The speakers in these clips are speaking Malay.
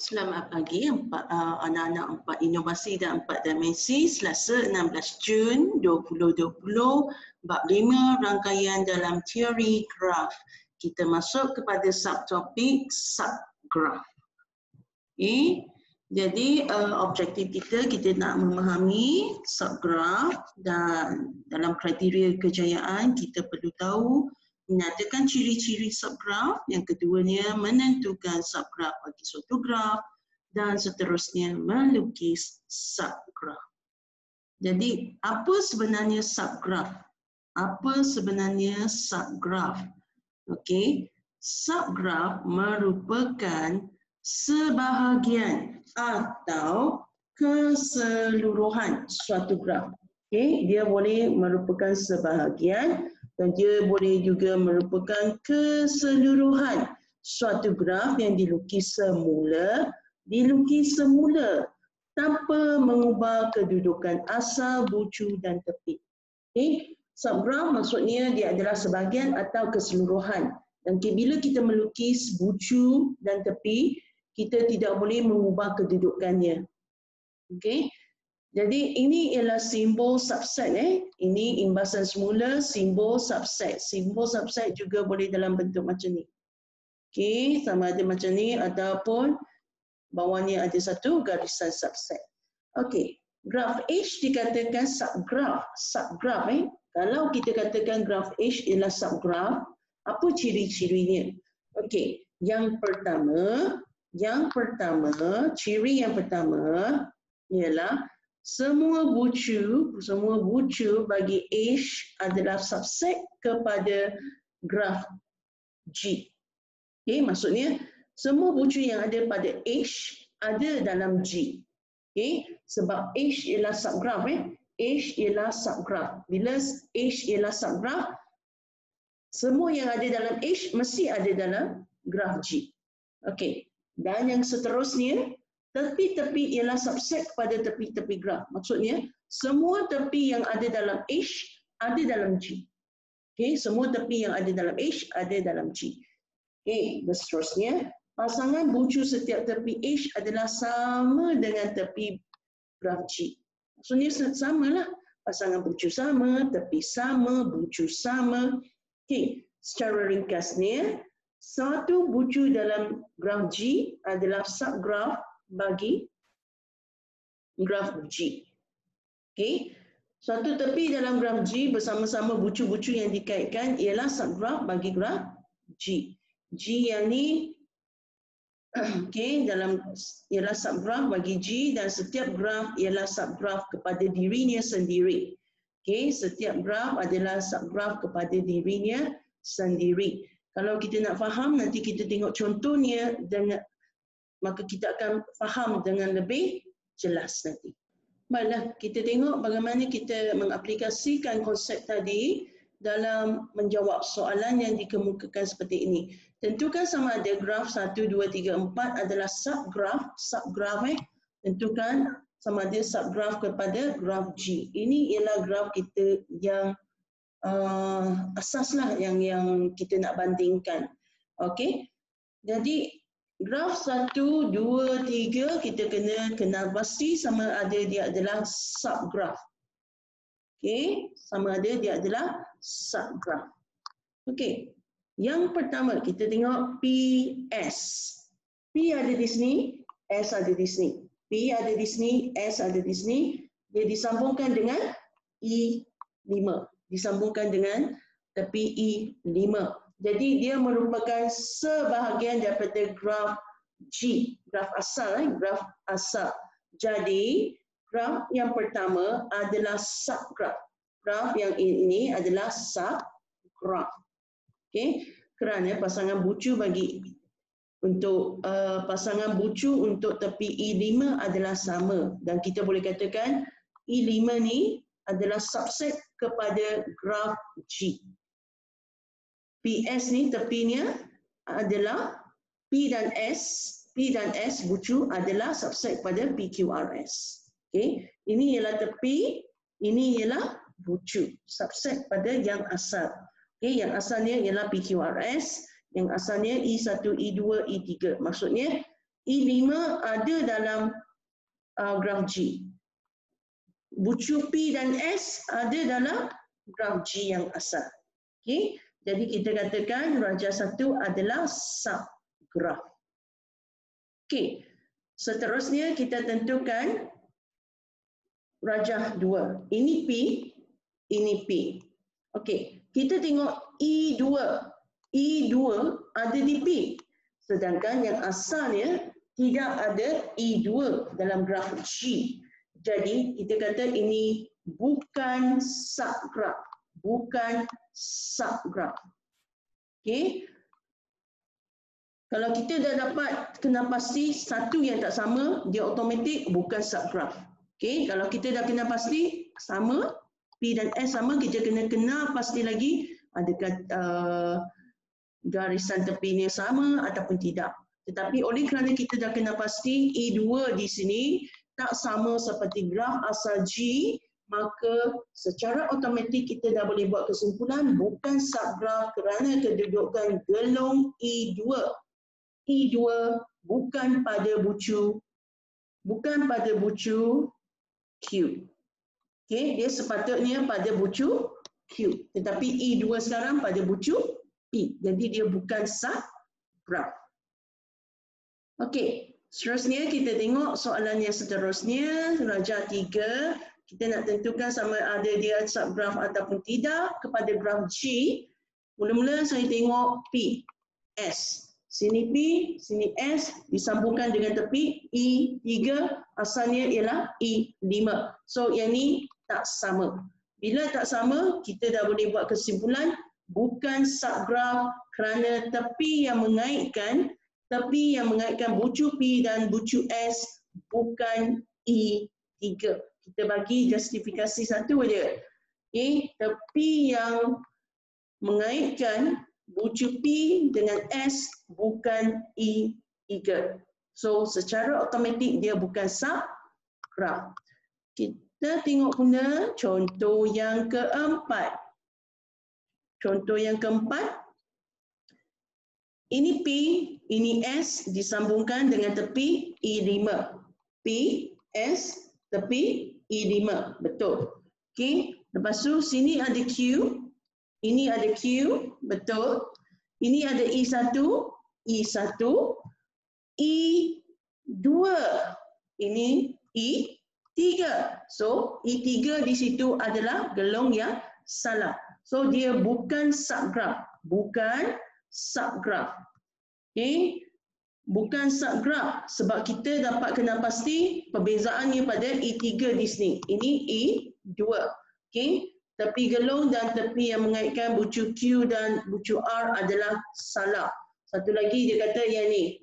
Selamat pagi anak-anak 4 inovasi dan 4 dimensi Selasa 16 Jun 2020 bab 5 rangkaian dalam teori graf. Kita masuk kepada subtopik subgraf. Okay. Jadi objektif kita nak memahami subgraf dan dalam kriteria kejayaan kita perlu tahu menyatakan ciri-ciri subgraf, yang keduanya menentukan subgraf bagi suatu graf dan seterusnya melukis subgraf. Jadi apa sebenarnya subgraf? Apa sebenarnya subgraf? Okey, subgraf merupakan sebahagian atau keseluruhan suatu graf. Okey, dia boleh merupakan sebahagian dan dia boleh juga merupakan keseluruhan suatu graf yang dilukis semula tanpa mengubah kedudukan asal, bucu dan tepi. Okay. Subgraf maksudnya dia adalah sebahagian atau keseluruhan. Dan bila kita melukis bucu dan tepi, kita tidak boleh mengubah kedudukannya. Okay. Jadi ini ialah simbol subset. Ini imbasan semula, simbol subset. Simbol subset juga boleh dalam bentuk macam ni. Okey, sama ada macam ni ataupun bawahnya ada satu garisan subset. Okey, graf H dikatakan subgraf. Subgraf kalau kita katakan graf H ialah subgraf, apa ciri-cirinya? Okey, ciri yang pertama ialah semua bucu bagi H adalah subset kepada graf G. Okay, maksudnya semua bucu yang ada pada H ada dalam G. Okay, sebab H ialah subgraf. H ialah subgraf. Bila H ialah subgraf, semua yang ada dalam H mesti ada dalam graf G. Okay, dan yang seterusnya, tepi-tepi ialah subset kepada tepi-tepi graf. Maksudnya, semua tepi yang ada dalam H ada dalam G. Okay, semua tepi yang ada dalam H ada dalam G. Okay, seterusnya, pasangan bucu setiap tepi H adalah sama dengan tepi graf G. Maksudnya samalah. Pasangan bucu sama, tepi sama, bucu sama. Okay, secara ringkasnya, satu bucu dalam graf G adalah subgraf bagi graf G. Okey, satu tepi dalam graf G bersama-sama bucu-bucu yang dikaitkan ialah subgraf bagi graf G. G yang ni okey, dalam ialah subgraf bagi G dan setiap graf ialah subgraf kepada dirinya sendiri. Okey, setiap graf adalah subgraf kepada dirinya sendiri. Kalau kita nak faham, nanti kita tengok contohnya dengan maka kita akan faham dengan lebih jelas nanti. Baiklah, kita tengok bagaimana kita mengaplikasikan konsep tadi dalam menjawab soalan yang dikemukakan seperti ini. Tentukan sama ada graf 1, 2, 3, 4 adalah subgraf. Tentukan sama ada subgraf kepada graf G. Ini ialah graf kita yang asaslah yang kita nak bandingkan. Okey. Jadi graf 1, 2, 3 kita kena kenal pasti sama ada dia adalah subgraf. Okey, sama ada dia adalah subgraf. Okey. Yang pertama kita tengok PS. P ada di sini, S ada di sini. P ada di sini, S ada di sini. Dia disambungkan dengan I5. Disambungkan dengan tepi I5. Jadi dia merupakan sebahagian daripada graf G, graf asal, graf asal. Jadi graf yang pertama adalah subgraf. Graf yang ini adalah subgraf. Okey, kerana pasangan bucu untuk tepi I5 adalah sama dan kita boleh katakan I5 ni adalah subset kepada graf G. PS ni tepinya adalah P dan S bucu adalah subset pada PQRS. Okey, ini ialah tepi, ini ialah bucu, subset pada yang asal. Okey, yang asalnya ialah PQRS, yang asalnya I1, I2, I3. Maksudnya E5 ada dalam graf G. Bucu P dan S ada dalam graf G yang asal. Okey, jadi kita katakan rajah 1 adalah subgraf. Okey, seterusnya kita tentukan rajah 2. Ini P, ini P. Okey, kita tengok E2. E2 ada di P. Sedangkan yang asalnya tidak ada E2 dalam graf G. Jadi kita kata ini bukan subgraf. Bukan subgraf. Okey. Kalau kita dah dapat kena pasti satu yang tak sama, dia automatik bukan subgraf. Okey, kalau kita dah kena pasti sama, P dan S sama, kita kena pasti lagi adakah garisan tepinya sama ataupun tidak. Tetapi oleh kerana kita dah kena pasti E2 di sini tak sama seperti graf asal G, maka secara automatik kita dah boleh buat kesimpulan bukan subgraf kerana kedudukan gelong E2. E2 bukan pada bucu Q. Okey, dia sepatutnya pada bucu Q. Tetapi E2 sekarang pada bucu P. Jadi dia bukan subgraf. Okey, seterusnya kita tengok soalan yang seterusnya, rajah 3. Kita nak tentukan sama ada dia subgraf ataupun tidak kepada graf G. Mula-mula saya tengok P, S. Sini P, sini S, disambungkan dengan tepi E3, asalnya ialah E5. So yang ni tak sama. Bila tak sama, kita dah boleh buat kesimpulan bukan subgraf kerana tepi yang mengaitkan bucu P dan bucu S bukan E3. Kita bagi justifikasi satu saja. Okay, tepi yang mengaitkan bucu P dengan S bukan E3. So secara automatik dia bukan subgraf. Kita tengok pula contoh yang keempat. Contoh yang keempat. Ini P, ini S disambungkan dengan tepi E5. P, S, tepi E5. Betul. Okey. Lepas tu sini ada Q. Ini ada Q, betul. Ini ada E1, E1, E2. Ini E3. So, E3 di situ adalah gelong yang salah. So, dia bukan subgraf. Bukan subgraf. Okay. Bukan subgraf sebab kita dapat kena pasti perbezaannya pada E3 di sini. Ini E2. Okay. Tepi gelong dan tepi yang mengaitkan bucu Q dan bucu R adalah salah. Satu lagi dia kata yang ni.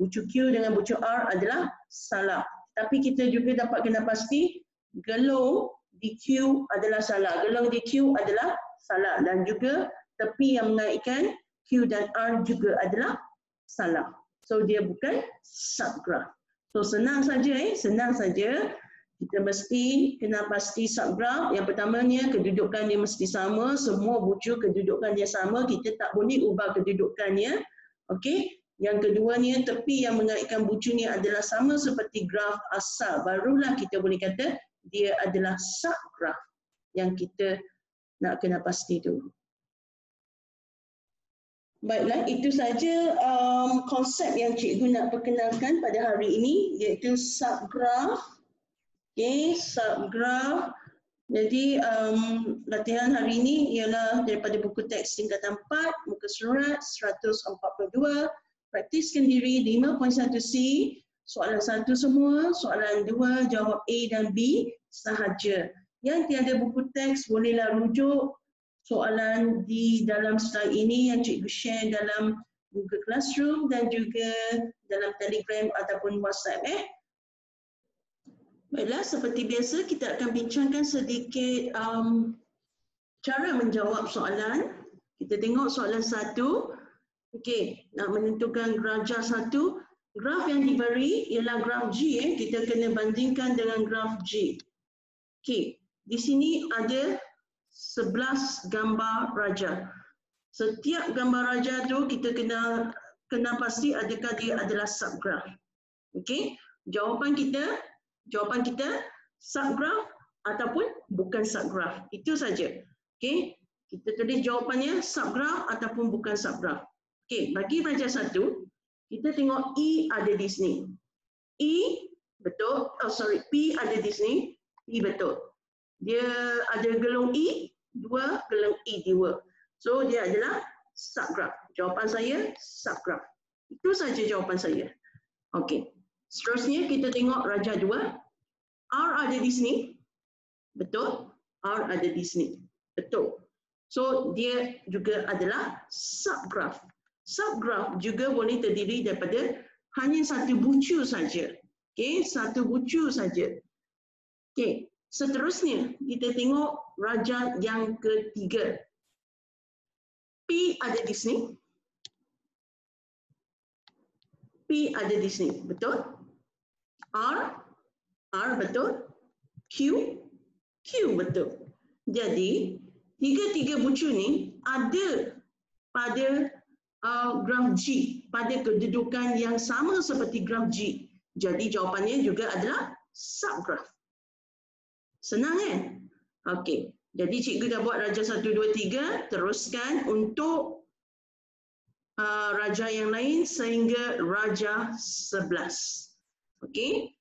Bucu Q dengan bucu R adalah salah. Tapi kita juga dapat kena pasti gelong di Q adalah salah. Gelong di Q adalah salah. Dan juga tepi yang mengaitkan Q dan R juga adalah salah. So dia bukan subgraf. So senang saja senang saja. Kita mesti kena pasti subgraf. Yang pertamanya kedudukan dia mesti sama, semua bucu kedudukan dia sama, kita tak boleh ubah kedudukannya. Okey. Yang keduanya tepi yang mengaitkan bucunya adalah sama seperti graf asal. Barulah kita boleh kata dia adalah subgraf yang kita nak kena pasti tu. Baiklah, itu saja konsep yang cikgu nak perkenalkan pada hari ini, iaitu subgraf. Okay, subgraf. Jadi latihan hari ini ialah daripada buku teks tingkatan 4, muka surat 142. Praktiskan diri 5.1C. Soalan 1 semua, soalan 2 jawab A dan B sahaja. Yang tiada buku teks bolehlah rujuk soalan di dalam slide ini yang cikgu share dalam Google Classroom dan juga dalam Telegram ataupun WhatsApp. Baiklah, seperti biasa kita akan bincangkan sedikit cara menjawab soalan. Kita tengok soalan 1. Okey, nak menentukan rajah 1. Graf yang diberi ialah graf G. Kita kena bandingkan dengan graf G. Okey, di sini ada 11 gambar rajah. Setiap gambar rajah tu kita kena pasti adakah dia adalah subgraf. Okey, jawapan kita subgraph ataupun bukan subgraph. Itu saja. Okey, kita tulis jawapannya subgraph ataupun bukan subgraph. Okey, bagi pelajar 1, kita tengok E ada di sini. E betul. Oh sorry, P ada di sini. P betul. Dia ada gelung E, 2, gelung E 2. So dia adalah subgraph. Jawapan saya subgraph. Itu saja jawapan saya. Okey. Seterusnya kita tengok Raja 2. R ada di sini. Betul. R ada di sini. Betul. So dia juga adalah subgraph. Subgraph juga boleh terdiri daripada hanya satu bucu saja. Okey, satu bucu saja. Okey, seterusnya kita tengok raja yang ketiga. P ada di sini. P ada di sini, betul? R betul. Q betul. Jadi, tiga-tiga bucu ni ada pada graf G, pada kedudukan yang sama seperti graf G. Jadi jawapannya juga adalah subgraph. Senang kan? Okey. Jadi cikgu dah buat raja 1, 2, 3. Teruskan untuk raja yang lain sehingga raja 11. Okey.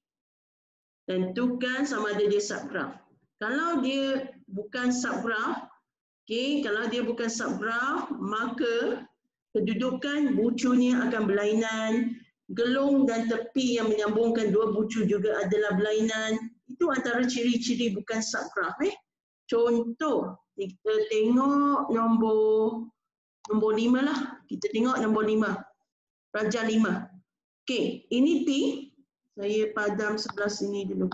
Tentukan sama ada dia subgraph. Kalau dia bukan subgraph, okey, kalau dia bukan subgraph, maka kedudukan bucunya akan berlainan. Gelung dan tepi yang menyambungkan dua bucu juga adalah berlainan. Itu antara ciri-ciri bukan subgraph. Contoh, kita tengok nombor 5 lah. Kita tengok nombor 5. Raja 5. Okey, ini P. Saya padam sebelah sini dulu.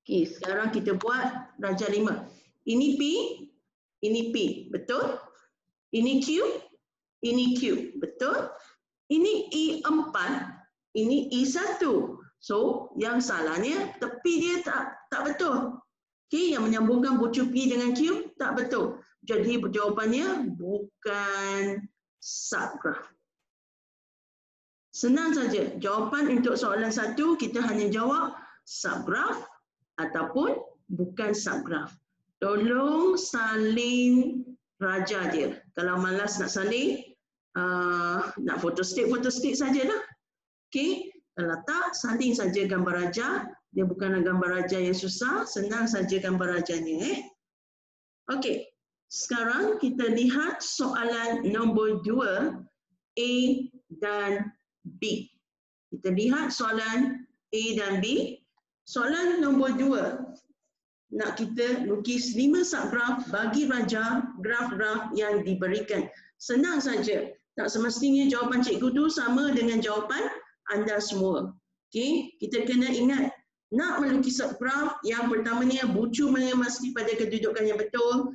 Okey, sekarang kita buat raja 5. Ini P, ini P. Betul? Ini Q, betul? Ini E4, ini E1. So, yang salahnya tepi dia tak betul. Okey, yang menyambungkan bucu P dengan Q tak betul. Jadi jawapannya bukan subgraph. Senang saja. Jawapan untuk soalan 1 kita hanya jawab subgraph ataupun bukan subgraph. Tolong salin raja dia. Kalau malas nak salin, nak photostat sajalah. Okey, kalau tak, salin saja gambar raja. Dia bukanlah gambar raja yang susah, senang saja gambar rajanya. Okey, sekarang kita lihat soalan nombor 2, A dan B. Kita lihat soalan A dan B. Soalan nombor 2, nak kita lukis 5 subgraf bagi raja graf-graf yang diberikan. Senang saja. Tak semestinya jawapan cikgu tu sama dengan jawapan anda semua. Okey, kita kena ingat, nak melukis subgraf, yang pertamanya bucu mesti pada kedudukan yang betul.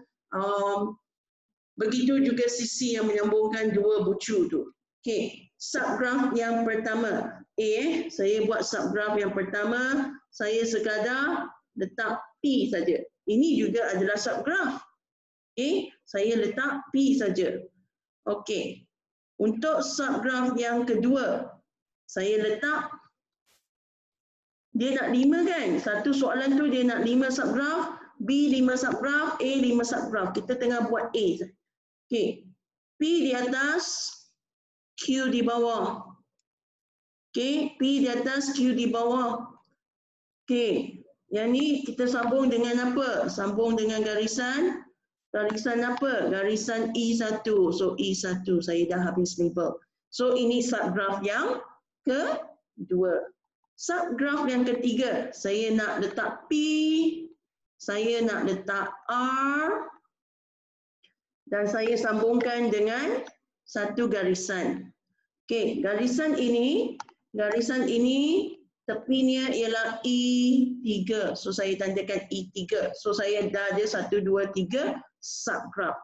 Begitu juga sisi yang menyambungkan dua bucu tu. Okey, subgraf yang pertama. Saya buat subgraf yang pertama, saya sekadar letak P saja. Ini juga adalah subgraf. Okey, saya letak P saja. Okey. Untuk subgraf yang kedua, saya letak, dia nak 5 kan? Satu soalan tu dia nak 5 subgraf, B 5 subgraf, A 5 subgraf. Kita tengah buat A. Okey. P di atas, Q di bawah. Okey, P di atas, Q di bawah. Okey. Yang ni kita sambung dengan apa? Sambung dengan garisan. Garisan apa? Garisan E1. So E1 saya dah habis label. So ini subgraf yang kedua. Subgraf yang ketiga, saya nak letak P, saya nak letak R, dan saya sambungkan dengan satu garisan. Okey, garisan ini tepinya ialah E3. So saya tandakan E3. So saya dah ada 1, 2, 3 subgraf.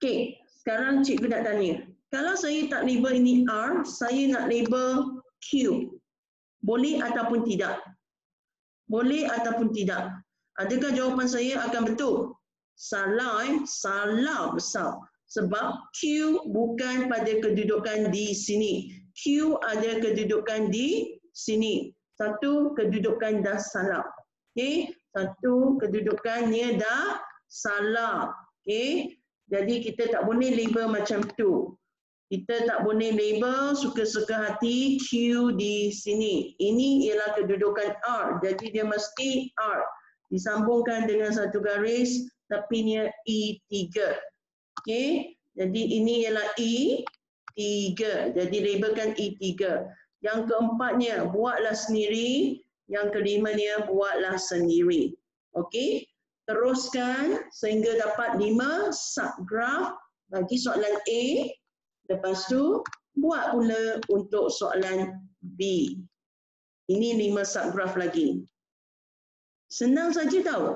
Okey, sekarang cikgu nak tanya. Kalau saya tak label ini R, saya nak label Q. Boleh ataupun tidak? Boleh ataupun tidak? Adakah jawapan saya akan betul? Salah, salah besar. Sebab Q bukan pada kedudukan di sini. Q ada kedudukan di sini. Satu kedudukan dah salah. Okey, satu kedudukannya dah salah. Okey. Jadi kita tak boleh label macam tu. Kita tak boleh label suka-suka hati Q di sini. Ini ialah kedudukan R. Jadi dia mesti R. Disambungkan dengan satu garis tapi dia E3. Okey. Jadi ini ialah E3. Jadi labelkan E3. Yang keempatnya buatlah sendiri. Yang kelimanya buatlah sendiri. Okey. Teruskan sehingga dapat 5 subgraf bagi soalan A. Lepas tu buat pula untuk soalan B. Ini 5 subgraf lagi. Senang saja tahu.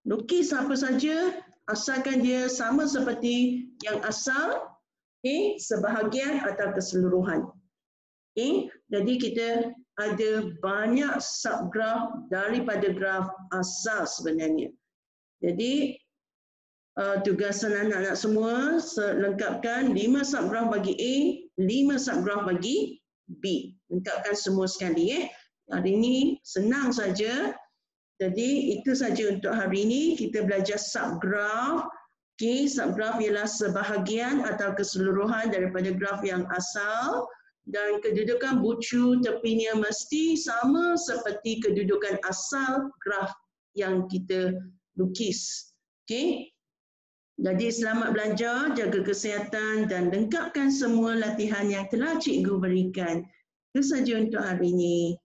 Lukis apa saja asalkan dia sama seperti yang asal, sebahagian atau keseluruhan. Jadi kita ada banyak subgraf daripada graf asal sebenarnya. Jadi tugasan anak-anak semua lengkapkan 5 subgraf bagi A, 5 subgraf bagi B. Lengkapkan semua sekali. Hari ini senang saja. Jadi itu saja untuk hari ini. Kita belajar subgraf. Okay, subgraf ialah sebahagian atau keseluruhan daripada graf yang asal. Dan kedudukan bucu tepinya mesti sama seperti kedudukan asal graf yang kita lukis. Okay. Jadi selamat belajar, jaga kesihatan dan lengkapkan semua latihan yang telah cikgu berikan. Itu saja untuk hari ini.